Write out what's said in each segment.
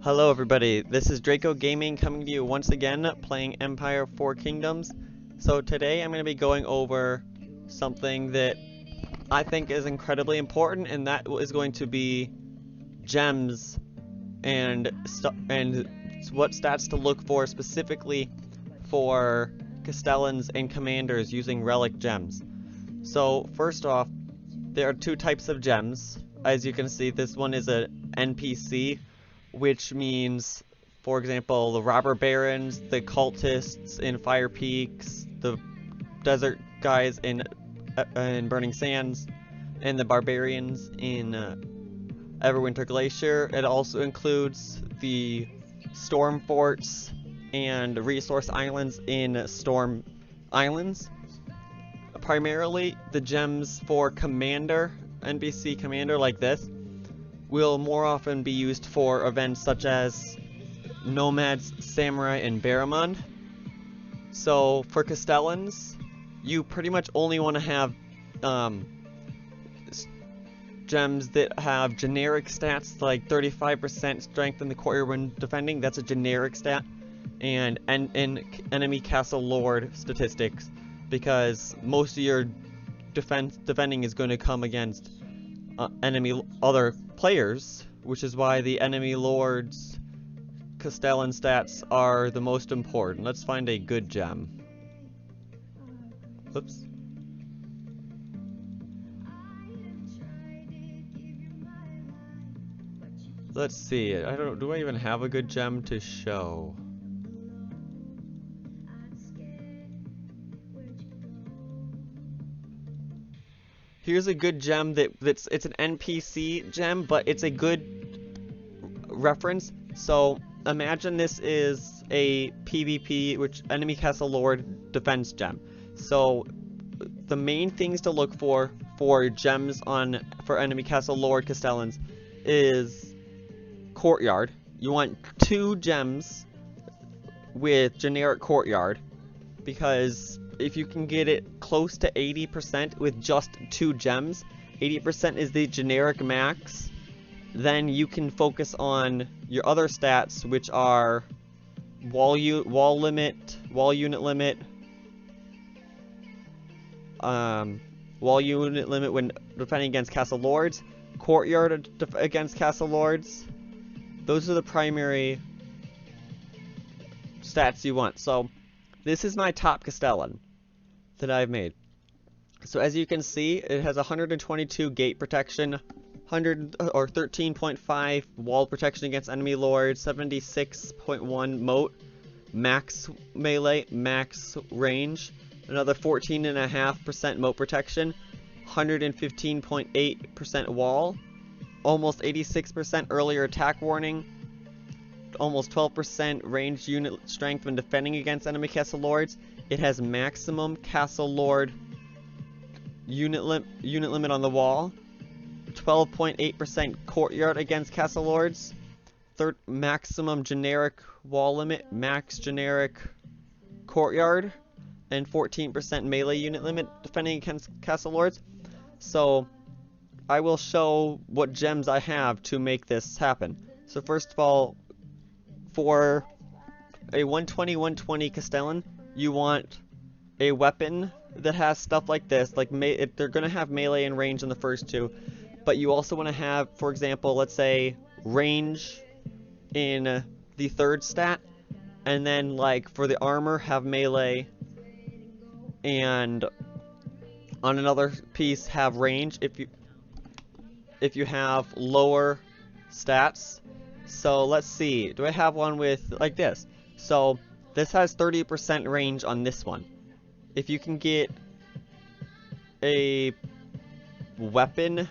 Hello everybody, this is Draco Gaming coming to you once again playing Empire 4 Kingdoms. So today I'm going to be going over something that I think is incredibly important, and that is going to be gems and what stats to look for specifically for Castellans and Commanders using Relic gems. So first off, there are two types of gems. As you can see, this one is an NPC, which means, for example, the robber barons, the cultists in Fire Peaks, the desert guys in Burning Sands, and the barbarians in Everwinter Glacier. It also includes the storm forts and resource islands in Storm Islands. Primarily, the gems for Commander, NPC Commander like this, will more often be used for events such as Nomads, Samurai, and Barramond. So for Castellans, you pretty much only want to have gems that have generic stats like 35% strength in the courtyard when defending. That's a generic stat. And enemy castle lord statistics, because most of your defending is going to come against other players, which is why the enemy lords Castellan stats are the most important. Let's find a good gem. Oops. Let's see. Do I even have a good gem to show? Here's a good gem it's an NPC gem, but it's a good reference. So imagine this is a PvP, which enemy castle lord defense gem. So the main things to look for gems for enemy castle lord Castellans is courtyard. You want 2 gems with generic courtyard, because if you can get it close to 80% with just 2 gems, 80% is the generic max, then you can focus on your other stats, which are wall unit limit, wall unit limit when defending against castle lords, courtyard against castle lords. Those are the primary stats you want. So this is my top Castellan that I've made. So as you can see, it has 122 gate protection, 13.5 wall protection against enemy lords, 76.1 moat, max melee, max range, another 14.5% moat protection, 115.8% wall, almost 86% earlier attack warning, almost 12% ranged unit strength when defending against enemy castle lords. It has maximum castle lord unit limit on the wall, 12.8% courtyard against castle lords, maximum generic wall limit, max generic courtyard, and 14% melee unit limit defending against castle lords. So I will show what gems I have to make this happen. So first of all, for a 120-120 Castellan, you want a weapon that has stuff like this. Like they're going to have melee and range in the first 2, but you also want to have, for example, let's say range in the 3rd stat, and then like for the armor have melee, and on another piece have range if you have lower stats. So let's see, do I have one with like this? So this has 30% range on this one. If you can get a weapon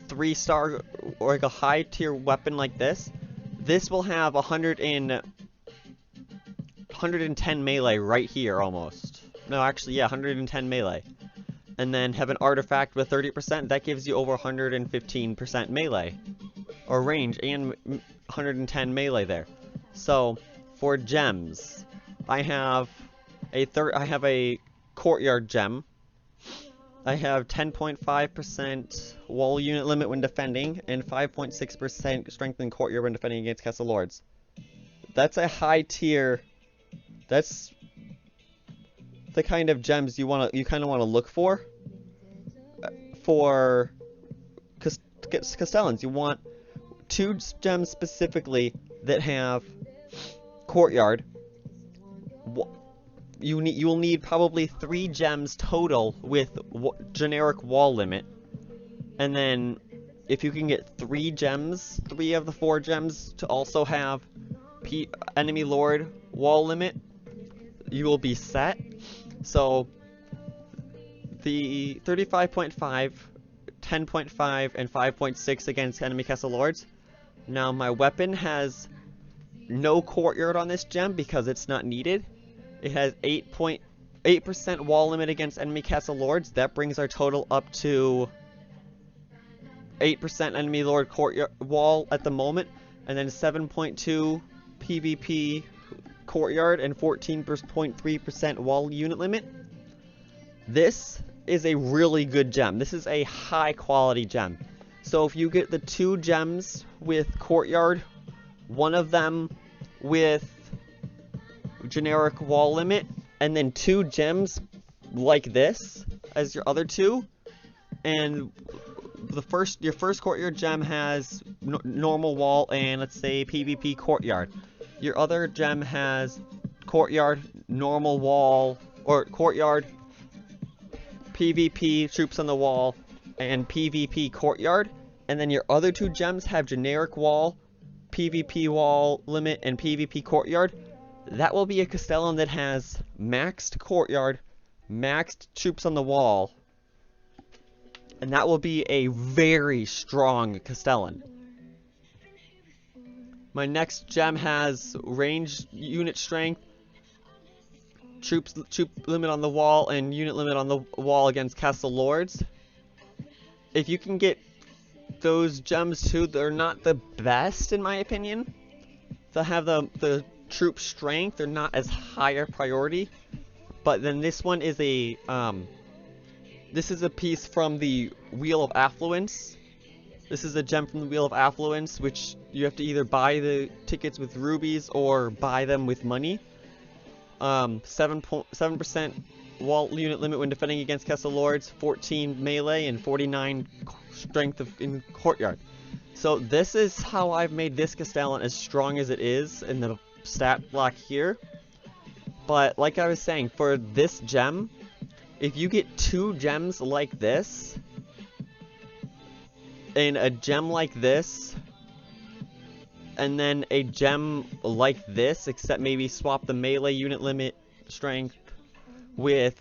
3-star or like a high tier weapon like this will have 110 melee right here almost. No, actually, yeah, 110 melee. And then have an artifact with 30%, that gives you over 115% melee or range and 110 melee there. So for gems, I have a courtyard gem, I have 10.5% wall unit limit when defending, and 5.6% strength in courtyard when defending against Castle Lords. That's a high tier. That's the kind of gems you kind of want to look for Castellans. You want 2 gems specifically that have courtyard. You'll need probably 3 gems total with generic wall limit, and then if you can get 3 of the 4 gems to also have enemy lord wall limit, you will be set. So the 35.5, 10.5, and 5.6 against enemy castle lords. Now my weapon has no courtyard on this gem because it's not needed. It has 8% wall limit against enemy castle lords. That brings our total up to 8% enemy lord courtyard wall at the moment, and then 7.2 PvP courtyard and 14.3% wall unit limit. This is a really good gem. This is a high quality gem. So if you get the 2 gems with courtyard, 1 of them with generic wall limit, and then 2 gems like this as your other 2, and your first courtyard gem has normal wall and, let's say, PvP courtyard. Your other gem has courtyard, normal wall, or courtyard, PvP troops on the wall, and PvP courtyard. And then your other 2 gems have generic wall, PvP wall limit, and PvP courtyard. That will be a Castellan that has maxed courtyard, maxed troops on the wall, and that will be a very strong Castellan. My next gem has range unit strength, troop limit on the wall, and unit limit on the wall against castle lords. If you can get those gems too, they're not the best in my opinion. They'll have the troop strength, they're not as high a priority. But then this one is a this is a piece from the Wheel of Affluence. This is a gem from the Wheel of Affluence, which you have to either buy the tickets with rubies or buy them with money. 7% wall unit limit when defending against castle lords, 14 melee, and 49 strength in courtyard. So this is how I've made this Castellan as strong as it is in the stat block here. But like I was saying, for this gem, if you get 2 gems like this, and a gem like this, and then a gem like this, except maybe swap the melee unit limit strength with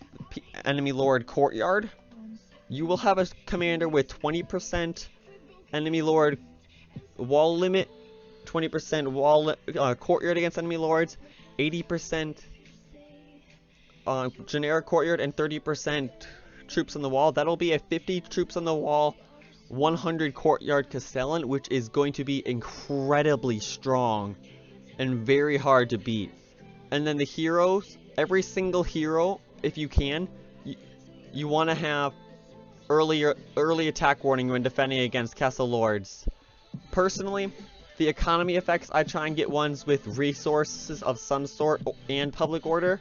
enemy lord courtyard, you will have a commander with 20% enemy lord wall limit, 20% wall courtyard against enemy lords, 80% generic courtyard, and 30% troops on the wall. That'll be a 50 troops on the wall, 100 courtyard Castellan, which is going to be incredibly strong and very hard to beat. And then the heroes, every single hero, if you can, you want to have early attack warning when defending against castle lords. Personally, the economy effects, I try and get ones with resources of some sort and public order.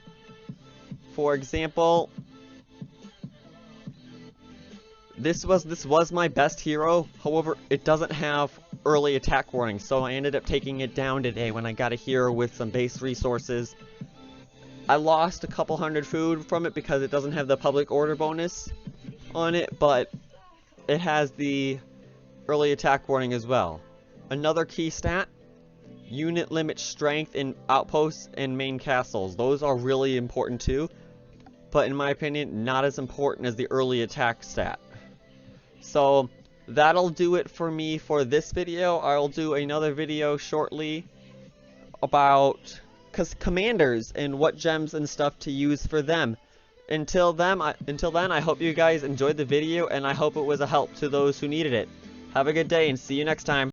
For example, this was my best hero, however, it doesn't have early attack warning, so I ended up taking it down today when I got a hero with some base resources. I lost a couple hundred food from it because it doesn't have the public order bonus on it, but it has the early attack warning as well. Another key stat, unit limit strength in outposts and main castles. Those are really important too, but in my opinion, not as important as the early attack stat. So that'll do it for me for this video. I'll do another video shortly about commanders and what gems and stuff to use for them. Until then, I hope you guys enjoyed the video, and I hope it was a help to those who needed it. Have a good day, and see you next time.